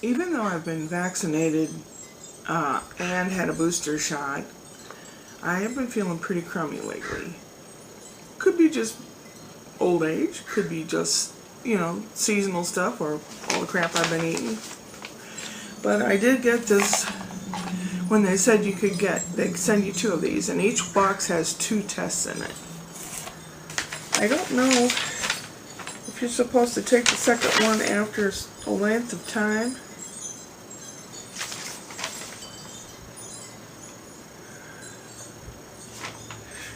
even though I've been vaccinated and had a booster shot, I have been feeling pretty crummy lately. Could be just old age, could be just, you know, seasonal stuff or all the crap I've been eating. But I did get this when they said you could get, they send you 2 of these, and each box has 2 tests in it. I don't know if you're supposed to take the second one after a length of time.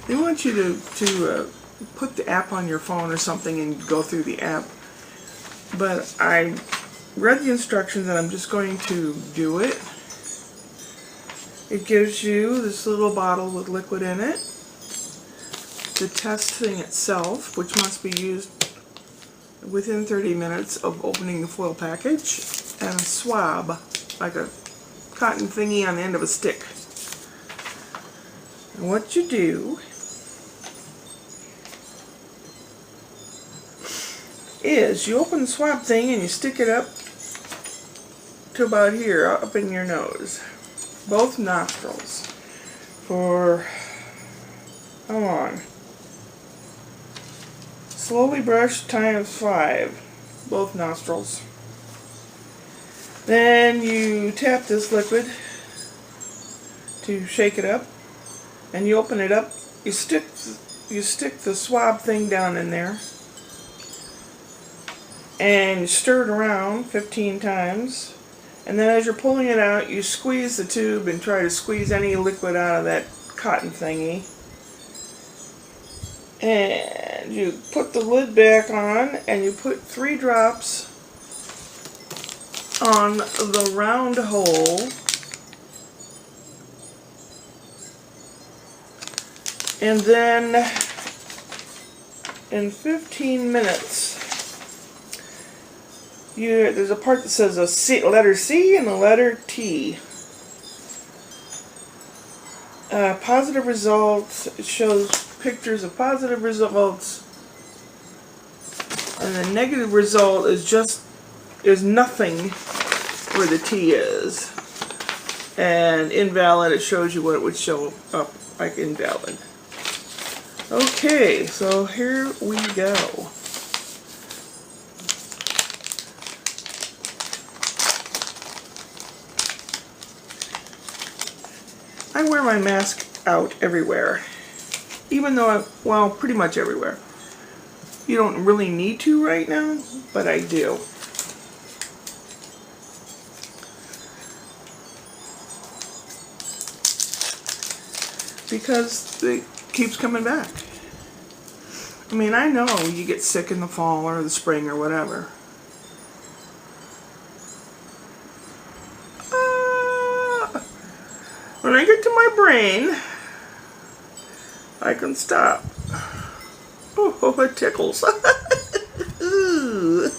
They want you to put the app on your phone or something and go through the app. But I read the instructions and I'm just going to do it. It gives you this little bottle with liquid in it, the test thing itself, which must be used within 30 minutes of opening the foil package, and a swab, like a cotton thingy on the end of a stick. And what you do is you open the swab thing and you stick it up to about here, up in your nose, both nostrils, for, how long? Slowly brush times 5, both nostrils. Then you tap this liquid to shake it up, and you open it up. You stick the swab thing down in there, and you stir it around 15 times. And then as you're pulling it out, you squeeze the tube and try to squeeze any liquid out of that cotton thingy. And you put the lid back on, and you put 3 drops on the round hole. And then in 15 minutes, there's a part that says a letter C and a letter T. Positive results, it shows pictures of positive results, and the negative result is nothing where the T is, and invalid, it shows you what it would show up like invalid. Okay, so here we go. I wear my mask out everywhere, even though well, pretty much everywhere. You don't really need to right now, but I do. Because it keeps coming back. I mean, I know you get sick in the fall or the spring or whatever. When I get to my brain, I can stop. Oh, it tickles. Ooh.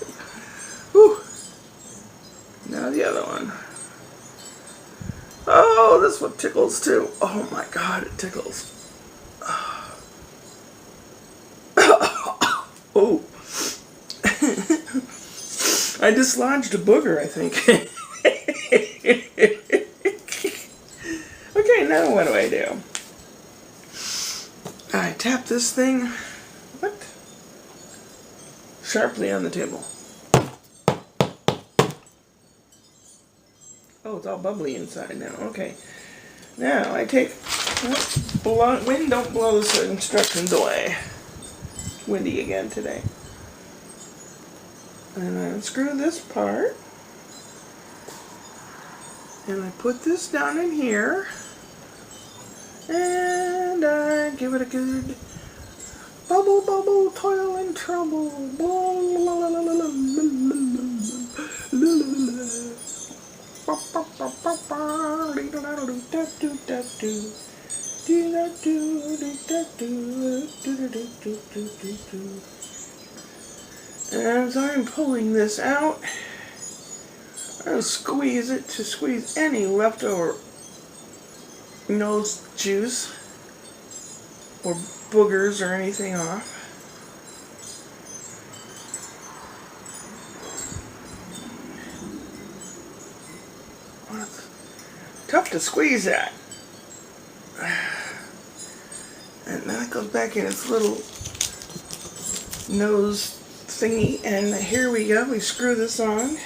Ooh. Now the other one. Oh, this one tickles too. Oh my God, it tickles. Oh. I dislodged a booger, I think. Okay, now what do I do? I tap this thing, sharply on the table. Oh, it's all bubbly inside now. Okay. Now I take, wind, don't blow the instructions away. Windy again today. And I unscrew this part. And I put this down in here. And I give it a good bubble, bubble, toil and trouble. As I'm pulling this out, I'll squeeze it to squeeze any leftover nose juice or boogers or anything off. to squeeze that. And then it goes back in its little nose thingy, and here we go. We screw this on.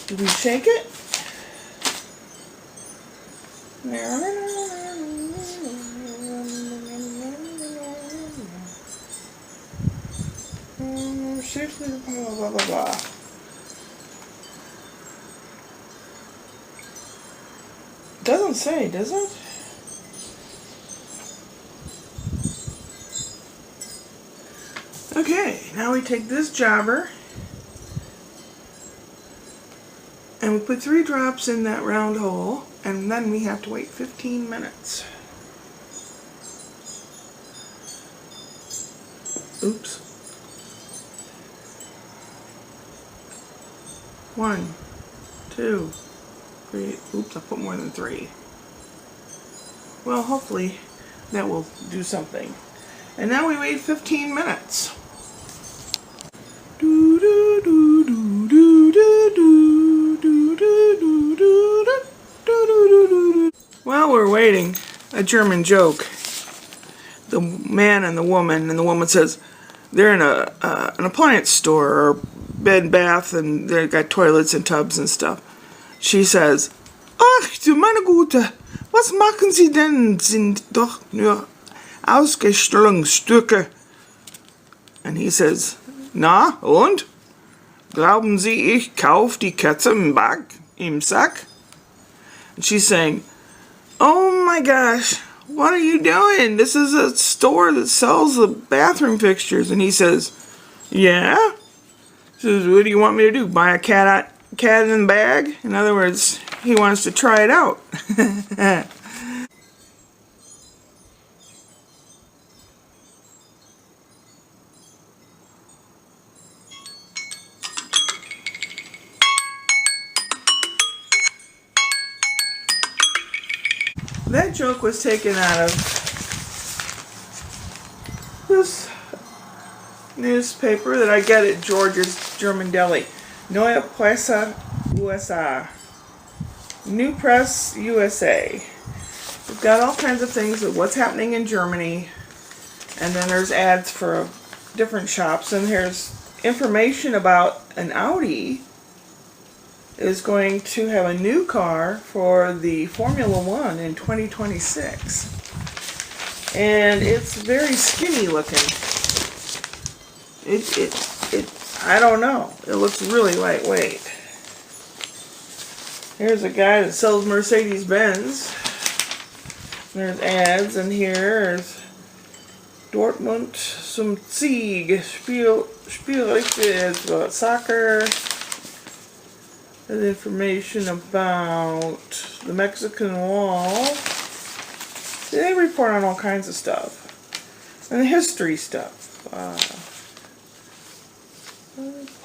Do we shake it? Blah, blah, blah, blah. Doesn't say, does it? Okay, now we take this jobber and we put 3 drops in that round hole, and then we have to wait 15 minutes. Oops. 1, 2, 3. Oops, I put more than 3. Well, hopefully that will do something. And now we wait 15 minutes. While we're waiting, a German joke. The man and the woman says they're in an appliance store or bed and bath, and they've got toilets and tubs and stuff. She says, "Ach, du meine Gute, was machen Sie denn? Sind doch nur Ausgestellungsstücke." And he says, "Na, und? Glauben Sie, ich kauf die Katze im Sack?" And she's saying, "Oh my gosh, what are you doing? This is a store that sells the bathroom fixtures." And he says, "Yeah?" She says, "What do you want me to do? Buy a cat in the bag?" In other words, he wants to try it out. That joke was taken out of this newspaper that I get at George's German Deli. Neue Presse USA. New Press USA. We've got all kinds of things of what's happening in Germany. And then there's ads for different shops. And here's information about an Audi is going to have a new car for the Formula One in 2026. And it's very skinny looking. I don't know. It looks really lightweight. Here's a guy that sells Mercedes-Benz. There's ads, and here's Dortmund zum Sieg. Spielrechte about soccer. There's information about the Mexican Wall. They report on all kinds of stuff. And the history stuff.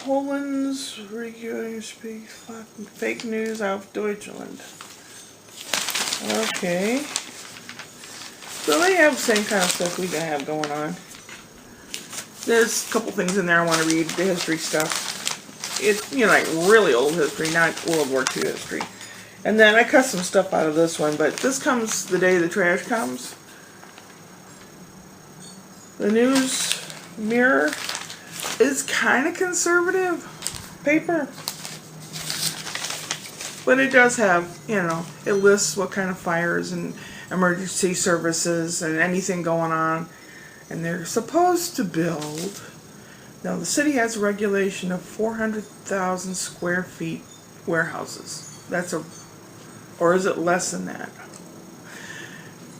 Poland's regular speak fake news auf Deutschland. Okay. So they have the same kind of stuff we have going on. There's a couple things in there I want to read, the history stuff. It's, you know, like really old history, not World War II history. And then I cut some stuff out of this one, but this comes the day the trash comes. The News Mirror is kind of conservative paper. But it does have, you know, it lists what kind of fires and emergency services and anything going on. And they're supposed to build. Now, the city has a regulation of 400,000 square feet warehouses. That's or is it less than that?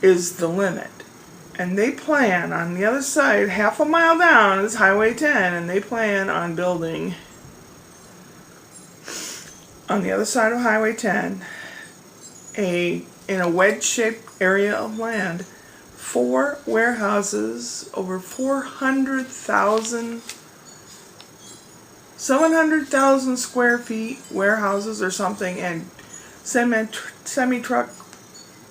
Is the limit. And they plan on the other side, half a mile down is Highway 10, and they plan on building on the other side of Highway 10 in a wedge-shaped area of land, 4 warehouses over 700,000 square feet warehouses or something, and semi-truck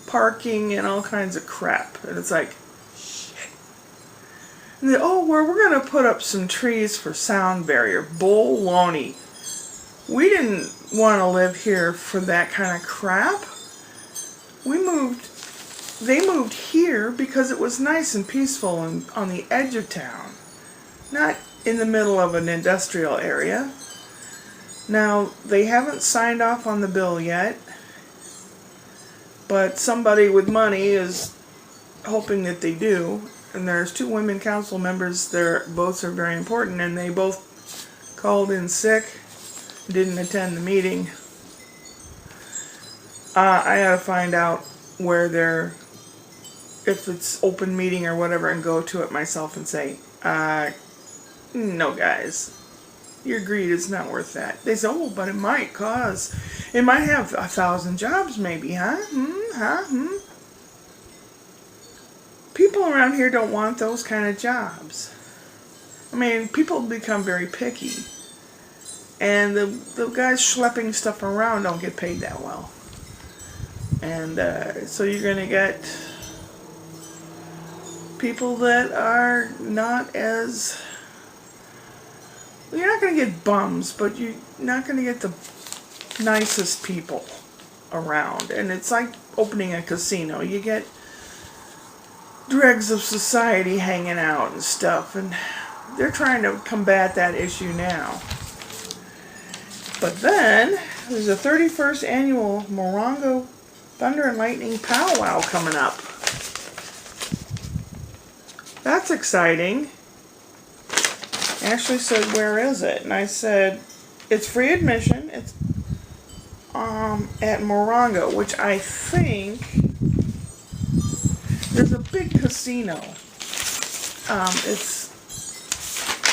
parking and all kinds of crap. And it's like, shit. And they, oh, we're going to put up some trees for sound barrier. Baloney. We didn't want to live here for that kind of crap. They moved here because it was nice and peaceful and on the edge of town, not in the middle of an industrial area. Now, they haven't signed off on the bill yet, but somebody with money is hoping that they do. And there's 2 women council members. Their votes are very important, and they both called in sick, didn't attend the meeting. I gotta find out where they're, if it's open meeting or whatever, and go to it myself and say, no guys, your greed is not worth that. They say, oh, but it might have 1,000 jobs maybe, huh? People around here don't want those kind of jobs. I mean, people become very picky. And the guys schlepping stuff around don't get paid that well. And so you're going to get people that are not as... You're not going to get bums, but you're not going to get the nicest people around. And it's like opening a casino. You get dregs of society hanging out and stuff, and they're trying to combat that issue now. But then, there's a 31st annual Morongo Thunder and Lightning Powwow coming up. That's exciting. Ashley said, where is it? And I said, it's free admission. It's at Morongo, which I think, there's a big casino.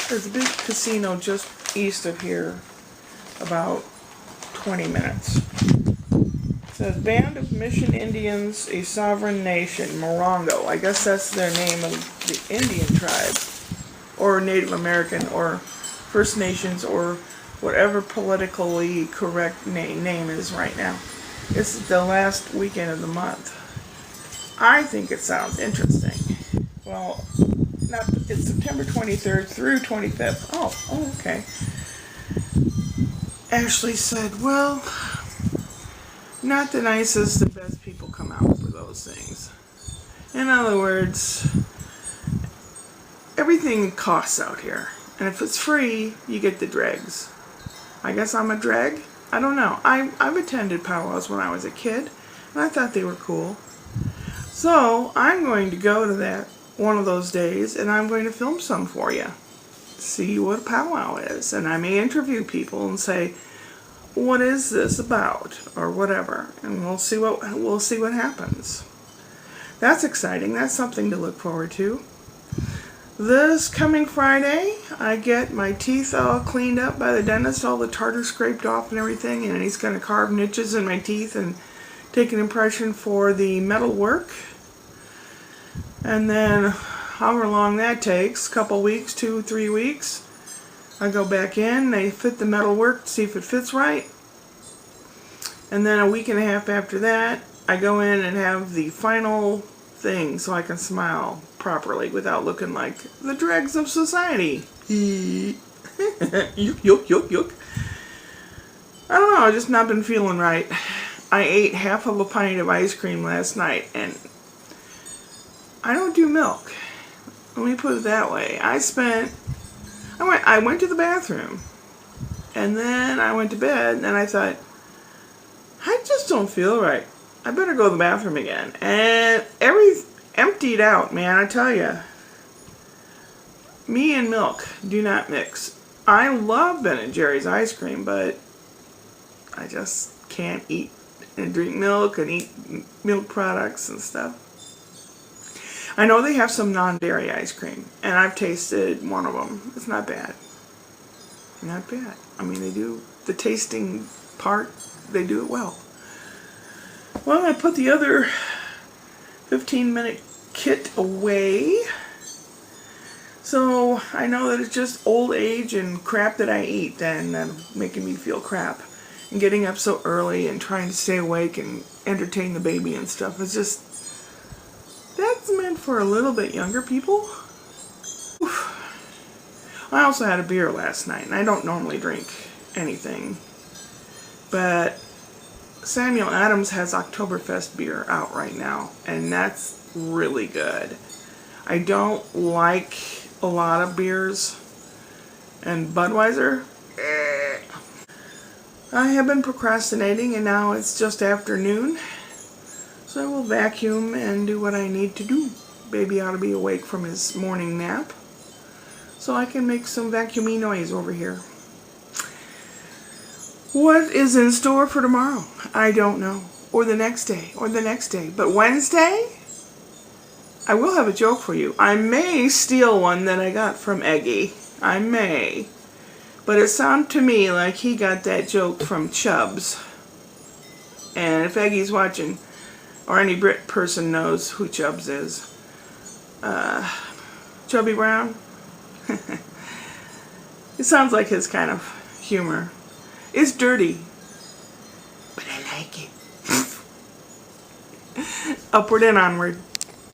There's a big casino just east of here, about 20 minutes. It says, Band of Mission Indians, a Sovereign Nation, Morongo. I guess that's their name of the Indian tribe, or Native American, or First Nations, or whatever politically correct name is right now. It's the last weekend of the month. I think it sounds interesting. Well, it's September 23rd through 25th. Oh, okay. Ashley said, well, not the nicest, the best people come out for those things. In other words, everything costs out here. And if it's free, you get the dregs. I guess I'm a dreg? I don't know. I've attended powwows when I was a kid, and I thought they were cool. So, I'm going to go to that one of those days, and I'm going to film some for you. See what a powwow is. And I may interview people and say, what is this about? Or whatever. And we'll see what happens. That's exciting. That's something to look forward to. This coming Friday, I get my teeth all cleaned up by the dentist, all the tartar scraped off and everything, and he's going to carve niches in my teeth and take an impression for the metal work. And then, however long that takes, a couple weeks, 2-3 weeks, I go back in, they fit the metal work to see if it fits right. And then a week and a half after that, I go in and have the final thing so I can smile properly without looking like the dregs of society. Yuck, yuck, yuck, yuck. I don't know, I've just not been feeling right. I ate half of a pint of ice cream last night, and I don't do milk. Let me put it that way. I went to the bathroom, and then I went to bed, and I thought, I just don't feel right. I better go to the bathroom again. And emptied out, man, I tell you. Me and milk do not mix. I love Ben & Jerry's ice cream, but I just can't eat and drink milk and eat milk products and stuff. I know they have some non-dairy ice cream, and I've tasted one of them. It's not bad. Not bad. I mean, they do the tasting part, they do it well. Well, I put the other 15-minute kit away. So I know that it's just old age and crap that I eat that's making me feel crap. And getting up so early and trying to stay awake and entertain the baby and stuff. It's just, that's meant for a little bit younger people. Oof. I also had a beer last night, and I don't normally drink anything But Samuel Adams has Oktoberfest beer out right now, and that's really good. I don't like a lot of beers, and Budweiser, I have been procrastinating, and now it's just afternoon, so I will vacuum and do what I need to do. Baby ought to be awake from his morning nap, so I can make some vacuumy noise over here. What is in store for tomorrow? I don't know. Or the next day, or the next day. But Wednesday, I will have a joke for you. I may steal one that I got from Eggy. I may. But it sounded to me like he got that joke from Chubbs. And if Eggy's watching, or any Brit person knows who Chubbs is, Chubby Brown, it sounds like his kind of humor. It's dirty, but I like it. Upward and onward.